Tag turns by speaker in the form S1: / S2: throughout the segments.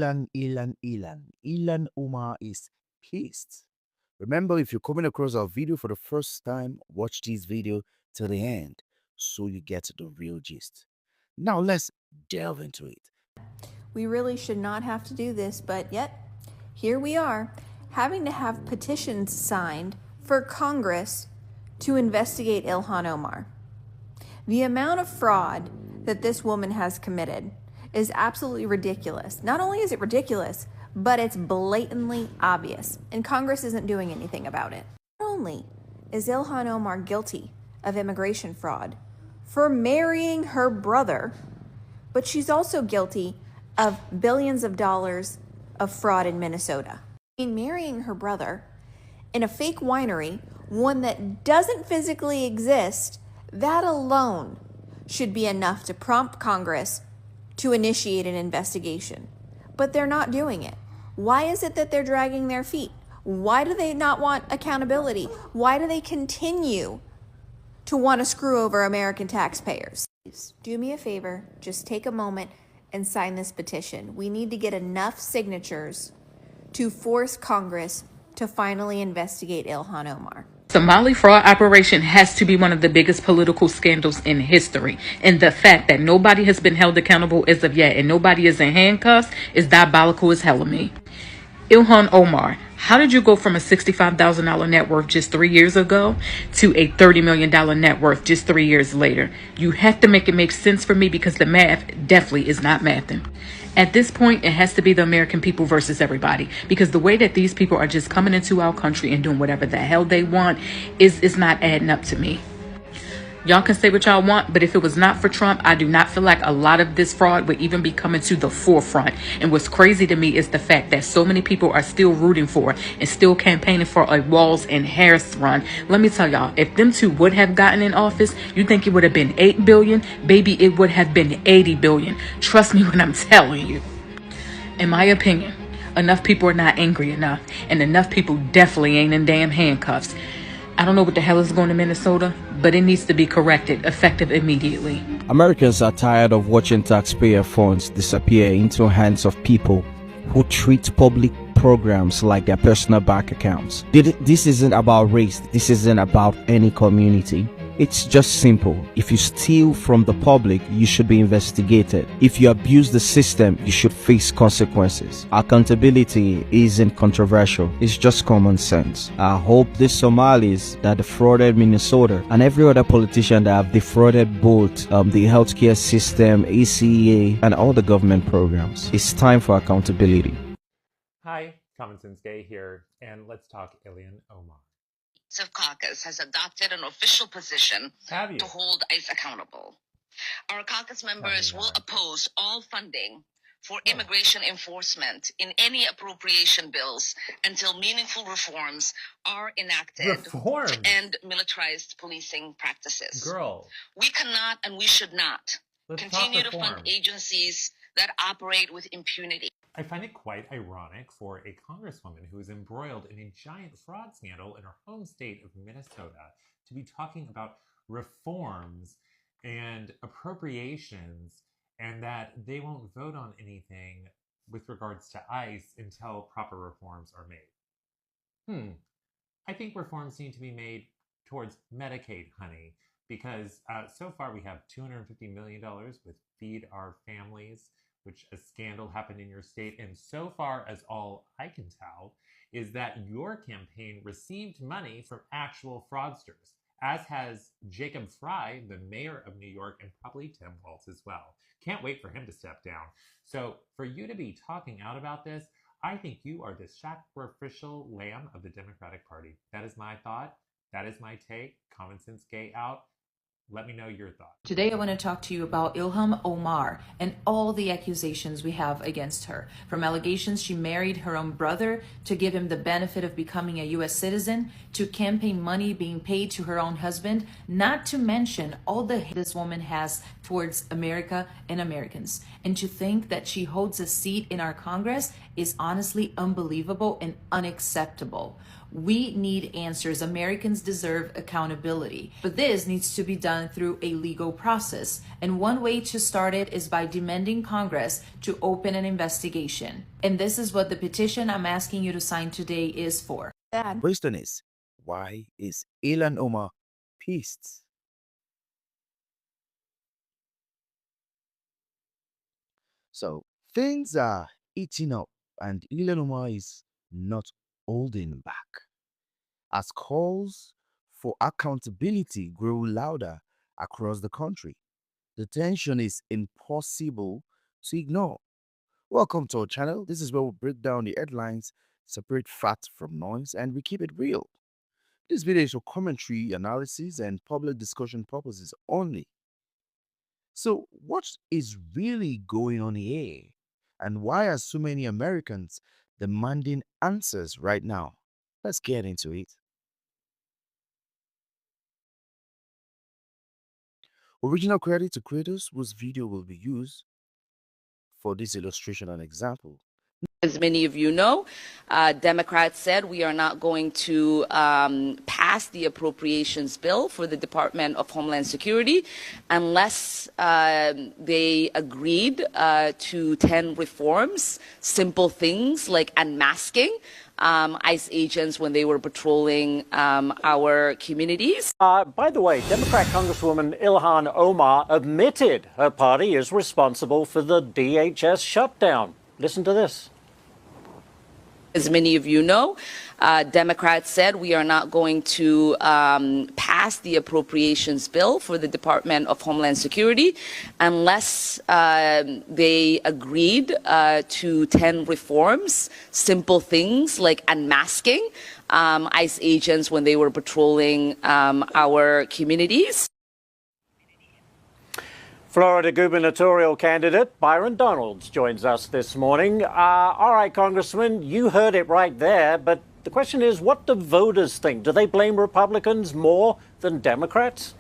S1: Ilhan Omar is pissed. Remember, if you're coming across our video for the first time, watch this video till the end so you get the real gist. Now let's delve into it.
S2: We really should not have to do this, but yet, here we are, having to have petitions signed for Congress to investigate Ilhan Omar. The amount of fraud that this woman has committed is absolutely ridiculous. Not only is it ridiculous, but it's blatantly obvious, and Congress isn't doing anything about it. Not only is Ilhan Omar guilty of immigration fraud for marrying her brother, but she's also guilty of billions of dollars of fraud in Minnesota. In marrying her brother in a fake winery, one that doesn't physically exist, that alone should be enough to prompt Congress to initiate an investigation. But they're not doing it. Why is it that they're dragging their feet? Why do they not want accountability? Why do they continue to want to screw over American taxpayers? Please do me a favor, just take a moment and sign this petition. We need to get enough signatures to force Congress to finally investigate Ilhan Omar.
S3: Somali fraud operation has to be one of the biggest political scandals in history. And the fact that nobody has been held accountable as of yet and nobody is in handcuffs is diabolical as hell to me. Ilhan Omar, how did you go from a $65,000 net worth just 3 years ago to a $30 million net worth just 3 years later? You have to make it make sense for me because the math definitely is not mathing. At this point, it has to be the American people versus everybody, because the way that these people are just coming into our country and doing whatever the hell they want is not adding up to me. Y'all can say what y'all want, but if it was not for Trump, I do not feel like a lot of this fraud would even be coming to the forefront. And what's crazy to me is the fact that so many people are still rooting for and still campaigning for a Walz and Harris run. Let me tell y'all, if them two would have gotten in office, you think it would have been 8 billion? Baby, it would have been 80 billion. Trust me when I'm telling you. In my opinion, enough people are not angry enough, and enough people definitely ain't in damn handcuffs. I don't know what the hell is going to Minnesota, but it needs to be corrected, effective immediately.
S4: Americans are tired of watching taxpayer funds disappear into hands of people who treat public programs like their personal bank accounts. This isn't about race. This isn't about any community. It's just simple. If you steal from the public, you should be investigated. If you abuse the system, you should face consequences. Accountability isn't controversial. It's just common sense. I hope the Somalis that defrauded Minnesota and every other politician that have defrauded both the healthcare system, ACA, and all the government programs. It's time for accountability.
S5: Hi, Common Sense Gay here, and let's talk Ilhan Omar.
S6: Caucus has adopted an official position
S5: Have you?
S6: to hold ICE accountable. Our caucus members will oppose all funding for immigration enforcement in any appropriation bills until meaningful reforms are enacted to end militarized policing practices.
S5: Girl.
S6: We cannot and we should not continue to fund agencies that operate with impunity.
S5: I find it quite ironic for a congresswoman who is embroiled in a giant fraud scandal in her home state of Minnesota to be talking about reforms and appropriations, and that they won't vote on anything with regards to ICE until proper reforms are made. I think reforms need to be made towards Medicaid, honey, because so far we have $250 million with Feed Our Families, which a scandal happened in your state. And so far as all I can tell is that your campaign received money from actual fraudsters, as has Jacob Frey, the mayor of New York, and probably Tim Walz as well. Can't wait for him to step down. So for you to be talking out about this, I think you are the sacrificial lamb of the Democratic Party. That is my thought. That is my take. Common Sense Gay out. Let me know your thoughts.
S3: Today I want to talk to you about Ilhan Omar and all the accusations we have against her. From allegations she married her own brother to give him the benefit of becoming a US citizen, to campaign money being paid to her own husband, not to mention all the hate this woman has towards America and Americans. And to think that she holds a seat in our Congress is honestly unbelievable and unacceptable.
S7: We need answers. Americans deserve accountability. But this needs to be done through a legal process. And one way to start it is by demanding Congress to open an investigation. And this is what the petition I'm asking you to sign today is for.
S2: Dad.
S1: Question is, why is Ilhan Omar pissed? So things are eating up, and Ilhan Omar is not holding back. As calls for accountability grow louder across the country, the tension is impossible to ignore. Welcome to our channel. This is where we break down the headlines, separate fact from noise, and we keep it real. This video is for commentary, analysis, and public discussion purposes only. So, what is really going on here? And why are so many Americans demanding answers right now? Let's get into it. Original credit to creators whose video will be used for this illustration and example.
S6: As many of you know, Democrats said we are not going to pass the appropriations bill for the Department of Homeland Security unless they agreed to 10 reforms, simple things like unmasking ICE agents when they were patrolling our communities.
S8: By the way, Democrat Congresswoman Ilhan Omar admitted her party is responsible for the DHS shutdown. Listen to this.
S6: As many of you know, Democrats said we are not going to pass the appropriations bill for the Department of Homeland Security unless they agreed to 10 reforms, simple things like unmasking ICE agents when they were patrolling our communities.
S8: Florida gubernatorial candidate Byron Donalds joins us this morning. All right, Congressman, you heard it right there, but the question is, what do voters think? Do they blame Republicans more than Democrats?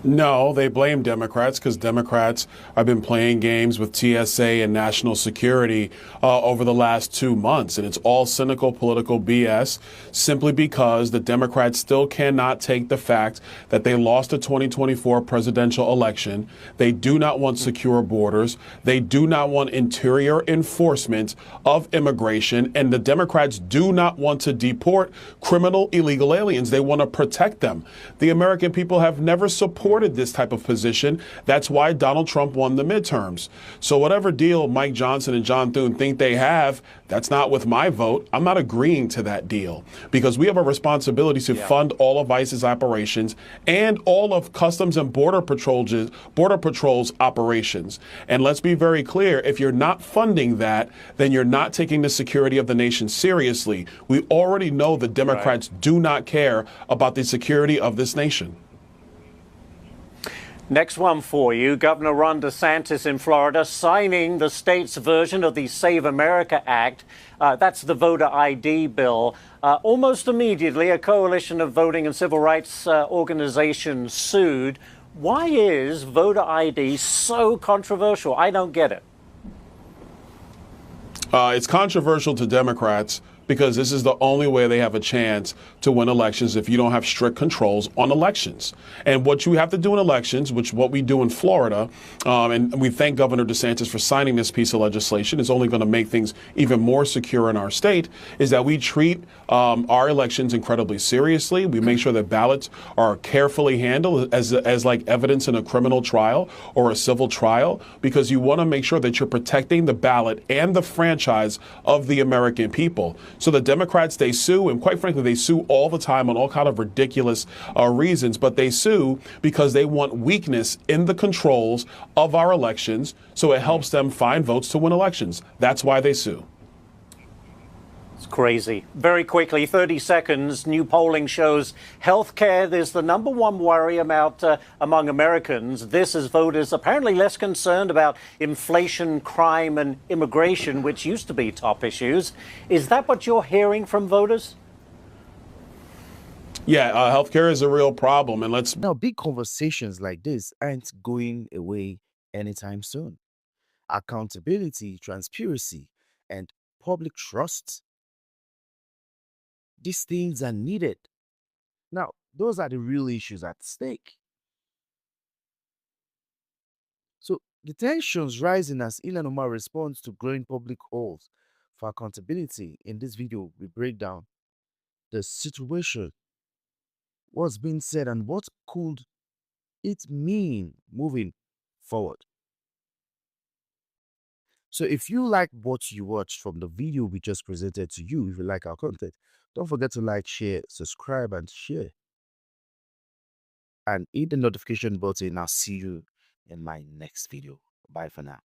S9: No, they blame Democrats because Democrats have been playing games with TSA and national security over the last 2 months. And it's all cynical political BS simply because the Democrats still cannot take the fact that they lost the 2024 presidential election. They do not want secure borders. They do not want interior enforcement of immigration. And the Democrats do not want to deport criminal illegal aliens. They want to protect them. The American people have never supported this type of position. That's why Donald Trump won the midterms. So whatever deal Mike Johnson and John Thune think they have, that's not with my vote. I'm not agreeing to that deal because we have a responsibility to fund all of ICE's operations and all of Customs and Border Patrol's operations. And let's be very clear, if you're not funding that, then you're not taking the security of the nation seriously. We already know the Democrats do not care about the security of this nation.
S8: Next one for you. Governor Ron DeSantis in Florida signing the state's version of the Save America Act. That's the voter ID bill. Almost immediately, a coalition of voting and civil rights organizations sued. Why is voter ID so controversial? I don't get it.
S9: It's controversial to Democrats because this is the only way they have a chance to win elections if you don't have strict controls on elections. And what you have to do in elections, which what we do in Florida, and we thank Governor DeSantis for signing this piece of legislation, is only going to make things even more secure in our state, is that we treat our elections incredibly seriously. We make sure that ballots are carefully handled as like evidence in a criminal trial or a civil trial, because you want to make sure that you're protecting the ballot and the franchise of the American people. So the Democrats, they sue, and quite frankly, they sue all the time on all kind of ridiculous reasons, but they sue because they want weakness in the controls of our elections, so it helps them find votes to win elections. That's why they sue.
S8: It's crazy. Very quickly, 30 seconds, new polling shows healthcare is the number one worry about among Americans. This is voters apparently less concerned about inflation, crime, and immigration, which used to be top issues. Is that what you're hearing from voters?
S9: Yeah, healthcare is a real problem, and let's...
S1: Now, big conversations like this aren't going away anytime soon. Accountability, transparency, and public trust these things are needed. Now, those are the real issues at stake. So the tensions rising as Ilhan Omar responds to growing public calls for accountability. In this video, we break down the situation, what's being said, and what could it mean moving forward. So if you like what you watched from the video we just presented to you, if you like our content, don't forget to like, share, subscribe, and share. And hit the notification button. I'll see you in my next video. Bye for now.